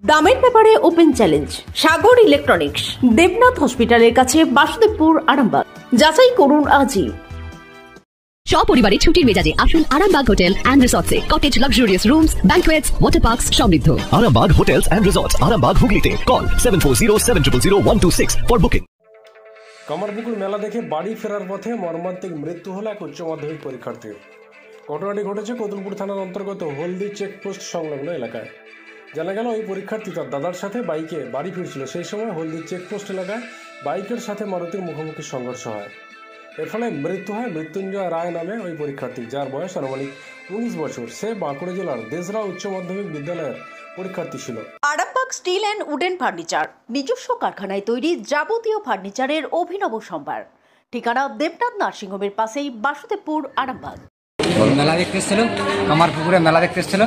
দামের ব্যাপারে open challenge সাগর electronics, Debnath হসপিটালের কাছে, বাসুদেবপুর, আরামবাগ। যাচাই করুন আজই। সপরিবারে ছুটির মেজাজে আসুন আরামবাগ হোটেল অ্যান্ড রিসর্টসে। Cottage, luxurious rooms, banquets, water parks সমৃদ্ধ। Arambagh hotels and resorts, Arambagh হুগলিতে। Call 7407000126 for booking. কামারপুকুর মেলা দেখে বাড়ি ফেরার পথে মর্মান্তিক মৃত্যু হলো এক উচ্চ মাধ্যমিক পরীক্ষার্থীর। ঘটনাটি ঘটেছে কতুলপুর থানার অন্তর্গত হলদি চেকপোস্ট সংলগ্ন এলাকায়। জানা গেল, ওই পরীক্ষার্থী তার দাদার সাথে বাইকে বাড়ি ফিরছিল। সেই সময় হলদি চেকপোস্ট এলাকায় বাইকের সাথে মারুতির মুখোমুখি সংঘর্ষ হয়। এর ফলে মৃত্যু হয় মৃত্যুঞ্জয় রায় নামে ওই পরীক্ষার্থী, যার বয়স আনুমানিক 19 বছর। সে বাঁকুড়া জেলার দেশরা উচ্চ মাধ্যমিক বিদ্যালয়ের পরীক্ষার্থী ছিল। Arambagh steel and wooden furniture, নিজস্ব কারখানায় তৈরি যাবতীয় ফার্নিচারের অভিনব সম্ভার। ঠিকানা দেবনাথ নার্সিংহোমের পাশেই, বাসুদেবপুর, আরামবাগ। মেলা দেখতে এসেছিল, কামারপুকুরে মেলা দেখতে এসেছিল।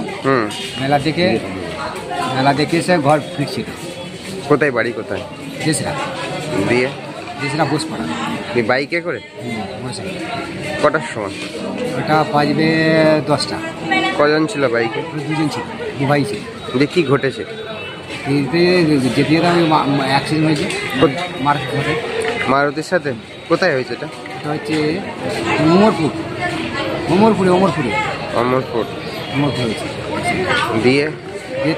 মেলা দেখে এসে ঘর ফিরছিল। কোথায় বাড়ি? কোথায়? দেশরা। দিয়ে দেশরা বসপাড়া। বাইকে করে? কটার সময়? ওটা বাজবে 10টা। কজন ছিল বাইকে? 2জন ছিল, 2 ভাই ছিল। যে কি ঘটেছে? যেতে অ্যাক্সিডেন্ট হয়েছে মারুতি ঘটে। মারুতির সাথে? কোথায় হয়েছে এটা? এটা হচ্ছে অমরপুরে হয়েছে। দিয়ে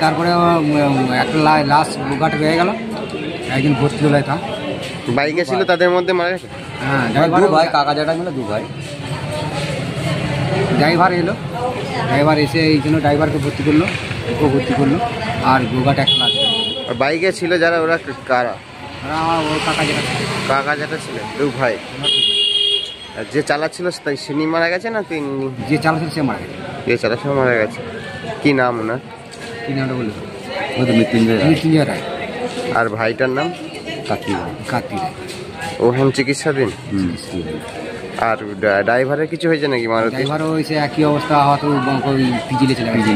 তারপরে একটা লাশ গাট রয়ে গেল, একদিন ভর্তি হলো। তা বাইকে ছিল, তাদের মধ্যে মারা গেছে। হ্যাঁ, ড্রাইভার, 2 ভাই, কাকা জ্যাঠা মিলে 2 ভাই। ড্রাইভার এসে এই জন্য ড্রাইভারকে ভর্তি করলো, আর গোঘাট একটা লাগবে। আর বাইকে ছিল যারা, ওরা কারা? আমার ও কাকা জ্যাঠা ছিল 2 ভাই। আর যে চালাচ্ছিল তাই তিনি মারা গেছে না তিনি? যে চালাচ্ছিল সে মারা গেছে। যে চালাচ্ছিল মারা গেছে। কি নাম ওনার? কি নামটা বললো? মৃত্যুঞ্জয় রায়। আর ভাইটার নাম? কার্তিক রায়। ও এখন চিকিৎসাধীন। আর ড্রাইভারের কিছু হয়েছে নাকি? ড্রাইভারও হয়েছে একই অবস্থা, হয়তো পিজিলে চলে গেছে।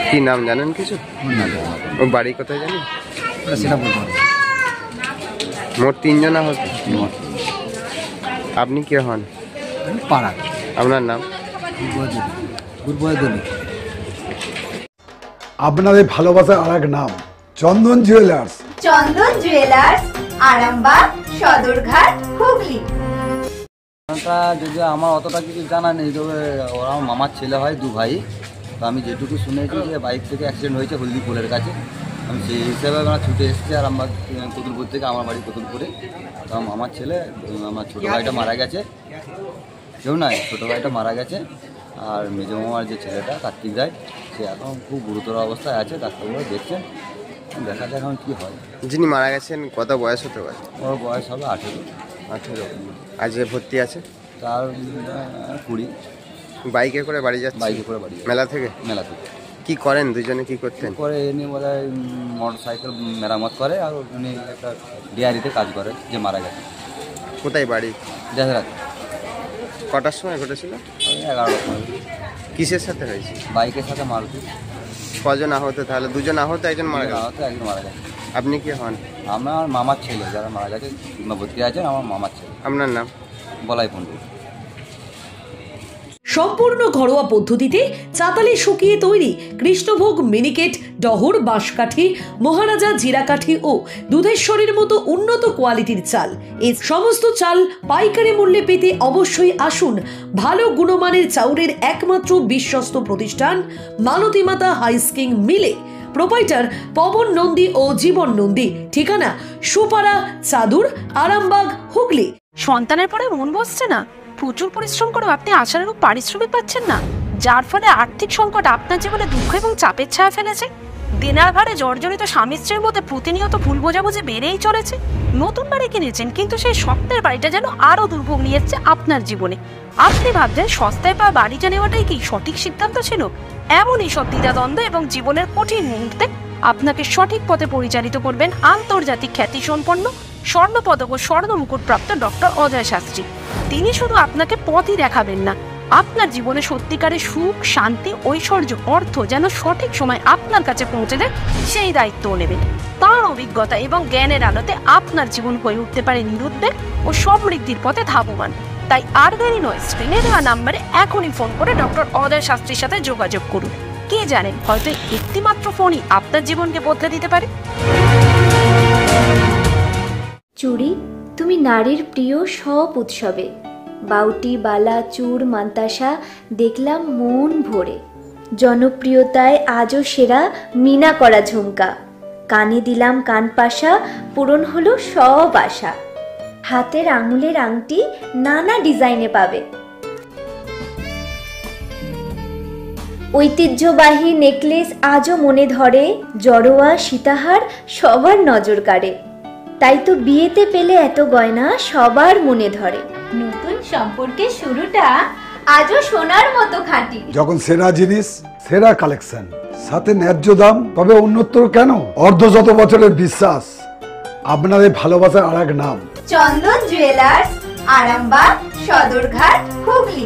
কি নাম জানেন কিছু? ও বাড়ি কোথায় জানেন? সেটা বলতে হবে। মোট 3 জন আহত। আপনি কে হন? পাড়া। আপনার নাম? আপনাদের ভালোবাসার আর এক নাম চন্দন জুয়েলার্স। আরামবাগ, সদরঘাট, হুগলি। যদি আমার অতটা কিছু জানা নেই, তবে ওরা আমার মামার ছেলে হয়, 2 ভাই। তো আমি যেটুকু শুনেছি যে বাইক থেকে অ্যাক্সিডেন্ট হয়েছে হলদি পোলের কাছে। আমি সেই হিসাবে আমরা ছুটে এসেছি আরামবাগ কতুলপুর থেকে। আমার বাড়ি কতুলপুরে। তো আমার মামার ছেলে, আমার ছোটো ভাইটা মারা গেছে। কেউ নাই, ছোটো ভাইটা মারা গেছে। আর মেজো মামার যে ছেলেটা কার্তিক রায়, সে এখন খুব গুরুতর অবস্থায় আছে, ডাক্তারবাবু দেখছেন। দেখা যাক এখন কী হয়। যিনি মারা গেছেন কত বয়স হতে পারে? ওর বয়স হবে 18। আর যে ভর্তি আছে তার 20। বাইকে করে বাড়ি যাচ্ছে? বাইকে করে বাড়ি। মেলা থেকে? মেলা থেকে। কি করেন দুজনে? কি করতেন? করে এমনি বোধ হয় মোটর সাইকেল মেরামত করে, আর উনি একটা ডেয়ারিতে কাজ করে যে মারা গেছে। কোথায় বাড়ি? দেশরাত। কটার সময় ঘটেছিল? 11টার সময়। কিসের সাথে হয়েছে? বাইকের সাথে মারুতি। কজন আহত? তাহলে 2জন আহত, একজন মারা গেছে। একজন মারা গেছে। আপনি কি হন? আমার মামার ছেলে, যারা মারা গেছে ভর্তি আছেন, আমার মামার ছেলে। আপনার নাম? বলাই পণ্ডিত। সম্পূর্ণ ঘরোয়া পদ্ধতিতে চাতালে শুকিয়ে তৈরি কৃষ্ণভোগ মিনিকেট, ডহর, বাঁশকাঠি, মহারাজা জিরাকাঠি ও দুধেশ্বরীর মতো উন্নত কোয়ালিটির চাল। এই সমস্ত চাল পাইকারি মূল্যে পেতে অবশ্যই আসুন ভালো গুণমানের চাউলের একমাত্র বিশ্বস্ত প্রতিষ্ঠান মালতীমাতা হাইস্কিং মিলে। প্রোপাইটার পবন নন্দী ও জীবন নন্দী। ঠিকানা সুপারা, চাদুর, আরামবাগ, হুগলি। সন্তানের পরে মন বসছে না, প্রচুর পরিশ্রম করেও আপনি আশানুরূপ পারিশ্রমিক পাচ্ছেন না, যার ফলে আর্থিক সংকট আপনার জীবনে দুঃখ এবং চাপের ছায়া ফেলেছে। দেনার ভারে জর্জরিত স্বামী স্ত্রীর মধ্যে প্রতিনিয়ত ভুল বোঝাবুঝি বেড়েই চলেছে। নতুন বাড়ি কিনেছেন, কিন্তু সেই স্বপ্নের বাড়িটা যেন আরো দুর্ভোগ নিয়ে এসেছে আপনার জীবনে। আপনি ভাবছেন সস্তায় পাওয়া বাড়িটা নেওয়াটাই কি সঠিক সিদ্ধান্ত ছিল? এমনই সব দ্বিধাদ্বন্দ্ব এবং জীবনের কঠিন মুহূর্তে আপনাকে সঠিক পথে পরিচালিত করবেন আন্তর্জাতিক খ্যাতিসম্পন্ন স্বর্ণপদক ও স্বর্ণ মুকুটপ্রাপ্ত ডক্টর অজয় শাস্ত্রী। তিনি শুধু আপনাকে পথই দেখাবেন না, আপনার জীবনে সত্যিকারের সুখ, শান্তি, ঐশ্বর্য, অর্থ যেন সঠিক সময় আপনার কাছে পৌঁছে দেয়, সেই দায়িত্বও নেবেন। তাঁর অভিজ্ঞতা এবং জ্ঞানের আলোতে আপনার জীবন হয়ে উঠতে পারে নিরুদ্বেগ ও সমৃদ্ধির পথে ধাবমান। তাই আর দেরি নয়, স্ক্রিনে দেওয়া নাম্বারে এখনই ফোন করে ডক্টর অজয় শাস্ত্রীর সাথে যোগাযোগ করুন। কে জানেন, হয়তো একটি মাত্র ফোনই আপনার জীবনকে বদলে দিতে পারে। চুড়ি, তুমি নারীর প্রিয় সব উৎসবে, বাউটি, বালা, চূড়, মান্তাসা দেখলাম মন ভরে। জনপ্রিয়তায় আজও সেরা মিনা করা ঝুমকা, কানে দিলাম কানপাশা, পূরণ হলো সব আশা। হাতের আঙুলের আংটি নানা ডিজাইনে পাবে, ঐতিহ্যবাহী নেকলেস আজও মনে ধরে, জড়োয়া সীতাহার সবার নজর কাড়ে। তাই তো বিয়েতে পেলে এত গয়না সবার মনে ধরে। নতুন সম্পর্কের শুরুটা আজও সোনার মতো খাঁটি। যখন সেরা জিনিস, সেরা কালেকশন, সাথে ন্যায্য দাম, তবে উন্নতর কেন? অর্ধশত বছরের বিশ্বাস, আপনাদের ভালোবাসার আর এক নাম চন্দন জুয়েলার্স, আরামবাগ, সদরঘাট, হুগলি।